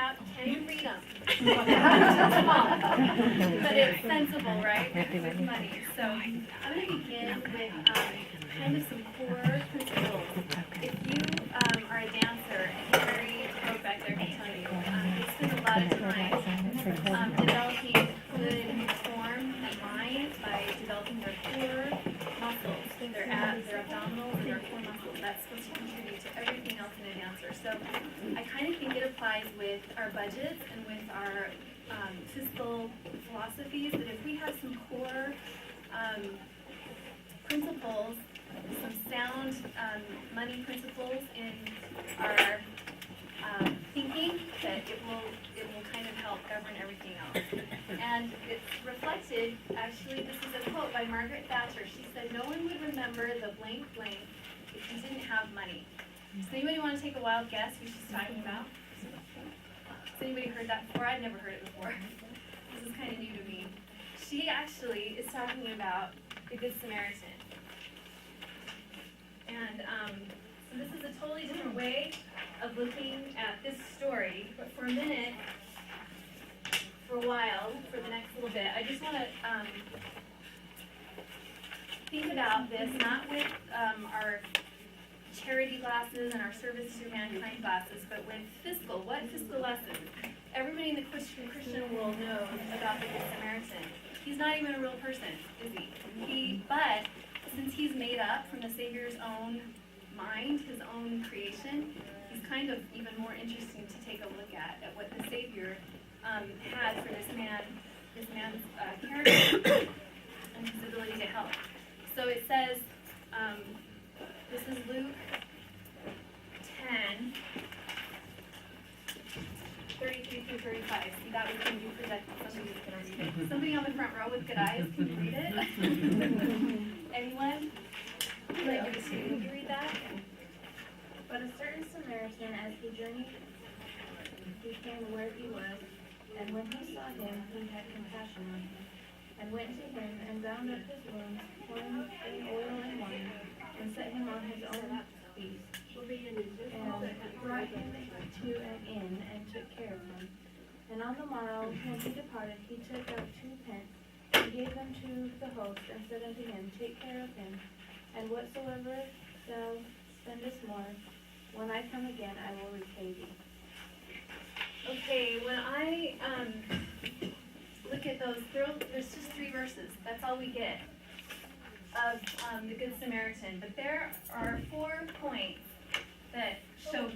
out. Can you read them? But it's sensible, right? With money. So I'm going to begin with kind of some core principles. If you are a dancer, and Carrie back there can tell you, they spend a lot of time developing good form and mind by developing their core muscles, their abs, their abdominals, and their core muscles. That's supposed to contribute to everything else in a dancer. So I kind of think it applies with our budgets and with our fiscal philosophies, that if we have some core principles, some sound money principles in our thinking, that it will kind of help govern everything else. And it's reflected, actually, this is a quote by Margaret Thatcher. She said, "No one would remember the blank blank if you didn't have money." Does anybody want to take a wild guess who she's talking about? Has anybody heard that before? I'd never heard it before. This is kind of new to me. She actually is talking about the Good Samaritan. And so this is a totally different way of looking at this story. But for a minute, for a while, for the next little bit, I just want to think about this, not with our charity glasses and our service to mankind glasses, but with fiscal. What fiscal lessons? Everybody in the Christian world knows about the Good Samaritan. He's not even a real person, is he? But since he's made up from the Savior's own mind, his own creation, he's kind of even more interesting to take a look at what the Savior had for this man's character and his ability to help. So it says, this is Luke 10, 33 through 35. See, that was when you projected. Somebody's going to read it. Somebody on the front row with good eyes, can you read it? Anyone? Would you like me to read that? But a certain Samaritan, as he journeyed, he came where he was, and when he saw him, he had compassion on him, and went to him and bound up his wounds, pouring in oil and wine, and set him on his own beast, and brought him to an inn, and took care of him. And on the morrow, when he departed, he took out 2 pence, and gave them to the host, and said unto him, Take care of him, and whatsoever thou spendest more, when I come again, I will repay thee. Okay, when I look at those, there's just 3 verses. That's all we get of the Good Samaritan. But there are 4 points that show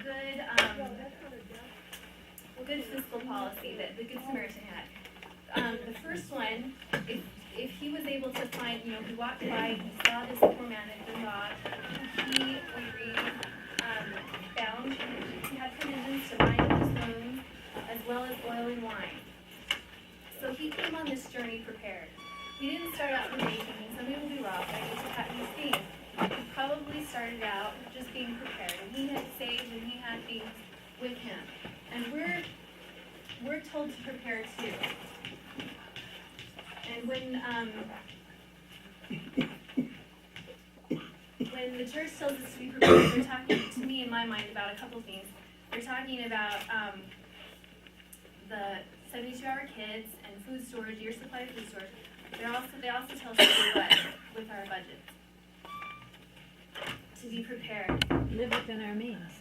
good fiscal policy that the Good Samaritan had. The first one, if he was able to find, he walked by, he saw this poor man had been robbed, we read, bound, he had provisions to bind up his wounds, as well as oil and wine. So he came on this journey prepared. He didn't start out with anything. Somebody will be robbed. I just had these things. He probably started out just being prepared, and he had saved and he had things with him. And we're told to prepare too. And when the church tells us to be prepared, they're talking to me in my mind about a couple things. They're talking about the 72-hour kids and food storage, year supply of food storage. They also tell us to do what with our budgets? To be prepared. Live within our means.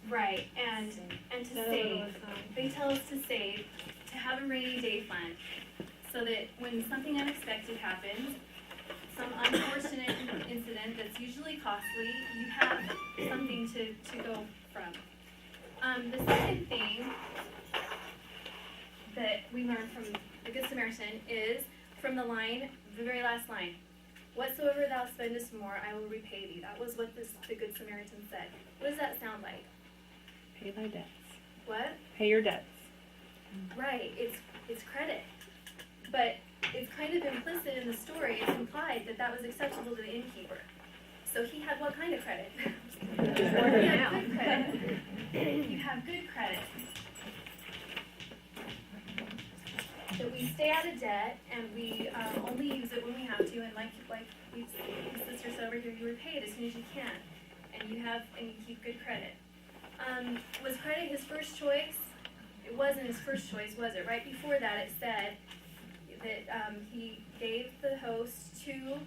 Right, and to save. They tell us to save, to have a rainy day fund, so that when something unexpected happens, some unfortunate incident that's usually costly, you have something to go from. The second thing that we learn from the Good Samaritan is from the very last line, whatsoever thou spendest more, I will repay thee. That was what the Good Samaritan said. What does that sound like? Pay thy debts. What? Pay your debts. Right, it's credit. But it's kind of implicit in the story, it's implied that was acceptable to the innkeeper. So he had what kind of credit? He had good credit. You have good credit. That we stay out of debt and we only use it when we have to, and like the sister said over here, you repay it as soon as you can, and you keep good credit. Was credit his first choice? it wasn't his first choice, was it? Right before that, it said that he gave the host 2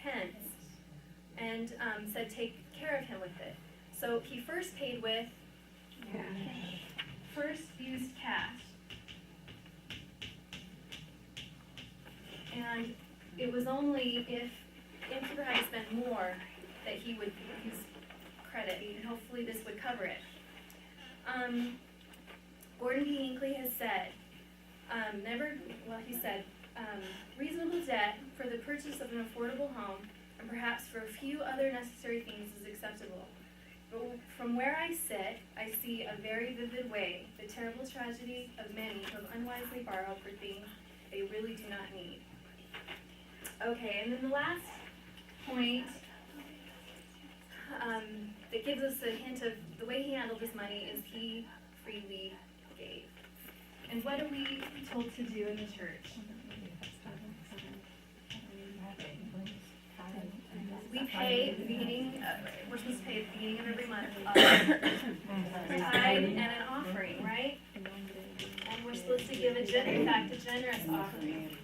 pence and said take care of him with it. So he first paid with, first used cash. And it was only if Innkeeper had to spend more that he would use credit, and hopefully this would cover it. Gordon B. Hinckley has said, he said, reasonable debt for the purchase of an affordable home and perhaps for a few other necessary things is acceptable. But from where I sit, I see a very vivid way the terrible tragedy of many who have unwisely borrowed for things they really do not need. Okay, and then the last point that gives us a hint of the way he handled his money is he freely gave. And what are we told to do in the church? We pay at the beginning, we're supposed to pay at the beginning of every month, a tithe and an offering, right? And we're supposed to give a generous offering.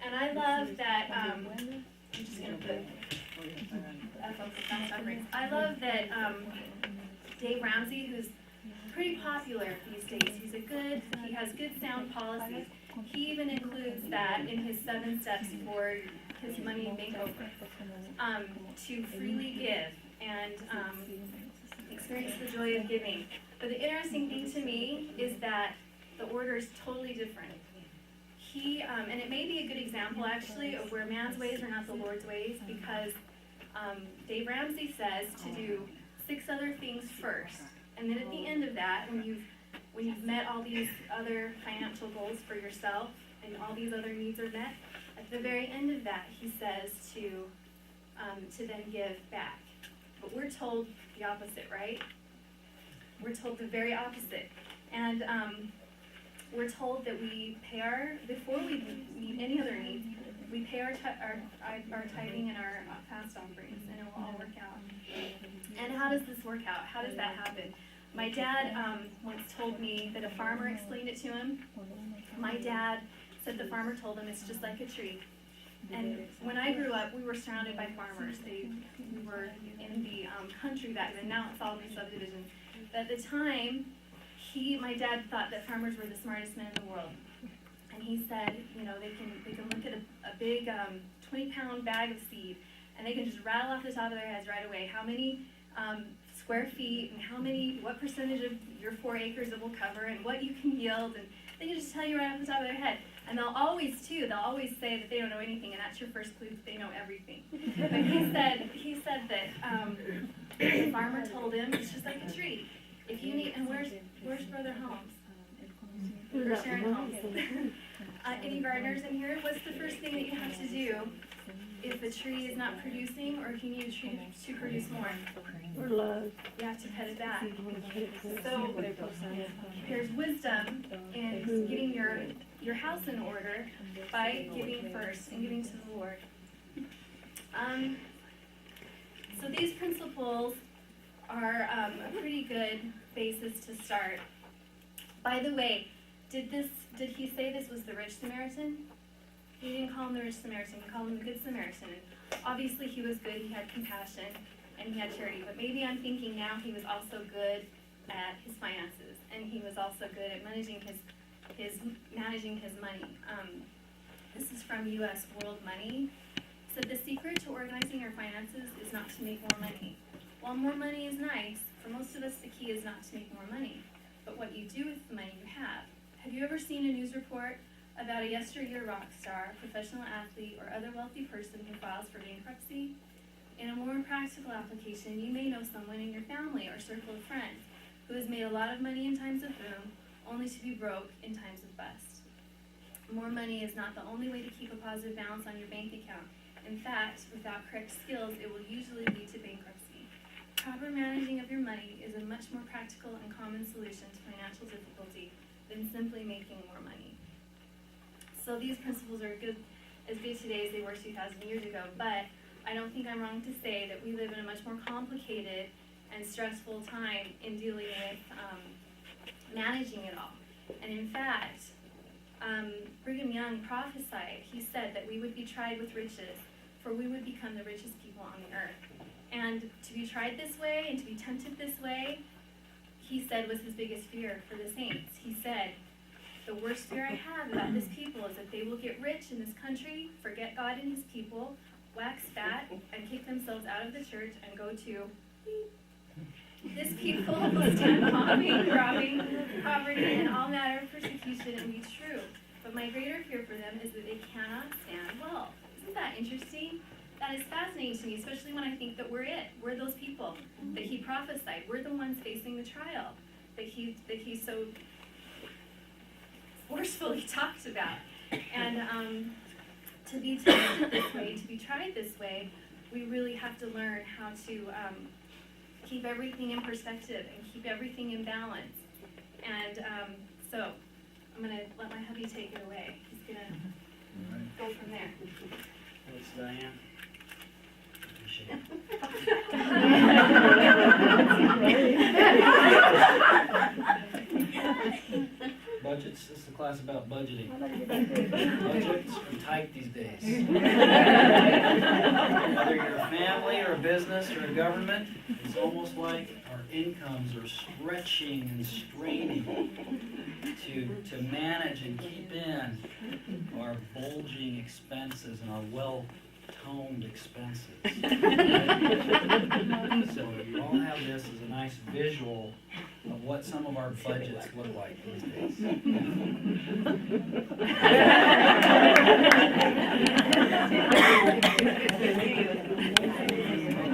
And I love that, I'm just going to put offerings. I love that Dave Ramsey, who's pretty popular these days, he has good sound policies. He even includes that in his 7 steps for his money makeover, to freely give and experience the joy of giving. But the interesting thing to me is that the order is totally different. He, and it may be a good example actually of where man's ways are not the Lord's ways, because Dave Ramsey says to do 6 other things first, and then at the end of that, when you've met all these other financial goals for yourself and all these other needs are met, at the very end of that, he says to then give back. But we're told the opposite, right? We're told the very opposite. And we're told that we pay before we meet any other needs, we pay our tithing and our fast offerings, and it will all work out. And how does this work out? How does that happen? My dad once told me that a farmer explained it to him. My dad said the farmer told him it's just like a tree. And when I grew up, we were surrounded by farmers. We were in the country back then. Now it's all these subdivisions. But at the time, my dad thought that farmers were the smartest men in the world. And he said, they can look at a big 20-pound bag of seed, and they can just rattle off the top of their heads right away how many square feet and what percentage of your 4 acres it will cover and what you can yield, and they can just tell you right off the top of their head. And they'll always say that they don't know anything, and that's your first clue that they know everything. But he said that the farmer told him it's just like a tree. If you need, and where's Brother Holmes? Or Sharon Holmes? Any gardeners in here? What's the first thing that you have to do if a tree is not producing, or if you need a tree to produce more? Or love. You have to cut it back. So there's wisdom in getting your house in order by giving first and giving to the Lord. So these principles are a pretty good basis to start. By the way, did he say this was the rich Samaritan? He didn't call him the rich Samaritan, he called him the good Samaritan. Obviously he was good, he had compassion, and he had charity, but maybe I'm thinking now he was also good at his finances, and he was also good at managing his money. This is from U.S. World Money. So the secret to organizing your finances is not to make more money. While more money is nice, for most of us the key is not to make more money, but what you do with the money you have. Have you ever seen a news report about a yesteryear rock star, professional athlete, or other wealthy person who files for bankruptcy? In a more practical application, you may know someone in your family or circle of friends who has made a lot of money in times of boom, only to be broke in times of bust. More money is not the only way to keep a positive balance on your bank account. In fact, without correct skills, it will usually lead to bankruptcy. Proper managing of your money is a much more practical and common solution to financial difficulty than simply making more money. So these principles are as good today as they were 2,000 years ago, but I don't think I'm wrong to say that we live in a much more complicated and stressful time in dealing with managing it all. And in fact, Brigham Young prophesied, he said that we would be tried with riches, for we would become the richest people on the earth. And to be tried this way and to be tempted this way, he said was his biggest fear for the saints. He said, the worst fear I have about this people is that they will get rich in this country, forget God and his people, wax fat, and kick themselves out of the church and go to this people will stand robbing, poverty, and all manner of persecution and be true. But my greater fear for them is that they cannot stand well. Isn't that interesting? That is fascinating to me, especially when I think that we're it. We're those people that he prophesied. We're the ones facing the trial that he so forcefully talked about. And to be tested this way, to be tried this way, we really have to learn how to keep everything in perspective and keep everything in balance. And so I'm going to let my hubby take it away. He's going to go from there. Thanks, Diane. Appreciate it. Budgets, this is a class about budgeting. Budgets are tight these days. Whether you're a family or a business or a government, it's almost like our incomes are stretching and straining to manage and keep in our bulging expenses and our well-toned expenses. So you all have this as a nice visual of what some of our budgets look like these days.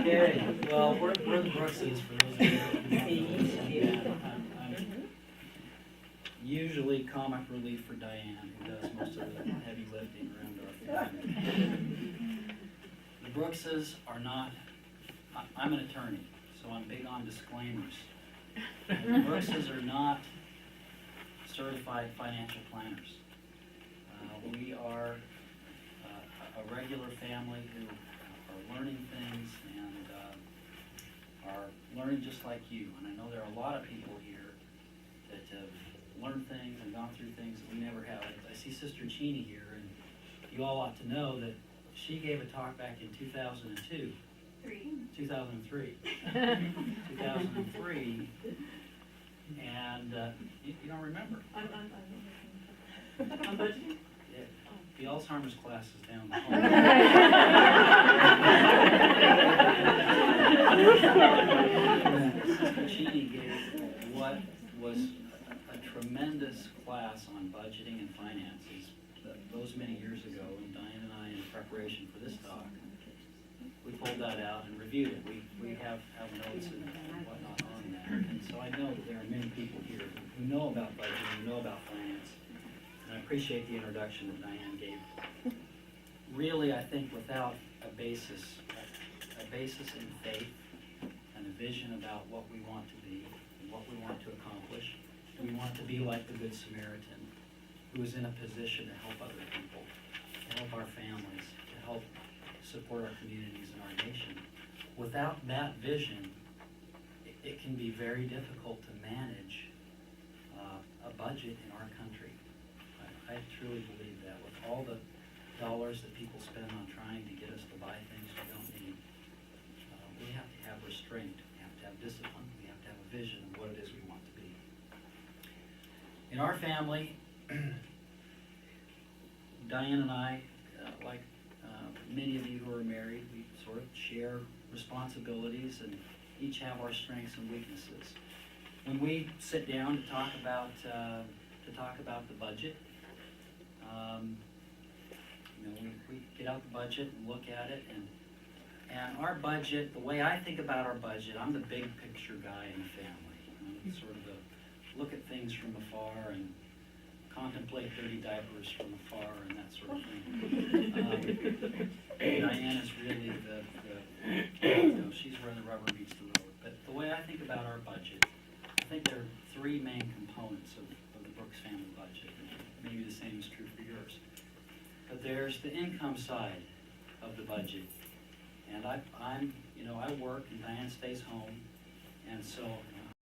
Okay, well, we're the Brookses for those of you who I'm usually comic relief for Diane, who does most of the heavy lifting around our family. The Brookses are not, I'm an attorney, so I'm big on disclaimers. The Brookses are not certified financial planners. We are a regular family who are learning things and are learning just like you. And I know there are a lot of people here that have learned things and gone through things that we never have. I see Sister Cheney here, and you all ought to know that she gave a talk back in 2002. 2003. 2003. And you don't remember. On budgeting? Yeah. The Alzheimer's class is down the hall. Sister Cheney gave what was a tremendous class on budgeting and finances those many years ago, and Diane and I, in preparation for this talk, we pulled that out and reviewed it. We have notes and whatnot on that. And so I know that there are many people here who know about budgeting, who know about finance. And I appreciate the introduction that Diane gave. Really, I think without a basis in faith and a vision about what we want to be and what we want to accomplish, we want to be like the Good Samaritan, who is in a position to help other people, to help our families, to help support our communities and our nation. Without that vision, it can be very difficult to manage a budget in our country. I truly believe that. With all the dollars that people spend on trying to get us to buy things we don't need, we have to have restraint, we have to have discipline, we have to have a vision of what it is we want to be. In our family, Diane and I, like many of you who are married, we sort of share responsibilities and each have our strengths and weaknesses. When we sit down to talk about the budget, we get out the budget and look at it, and our budget, the way I think about our budget, I'm the big picture guy in the family. I'm sort of look at things from afar and contemplate dirty diapers from afar and that sort of thing. Diane is really she's where the rubber meets the road. But the way I think about our budget, I think there are three main components of the Brooks family budget. Maybe the same is true for yours. But there's the income side of the budget. And I work and Diane stays home. And so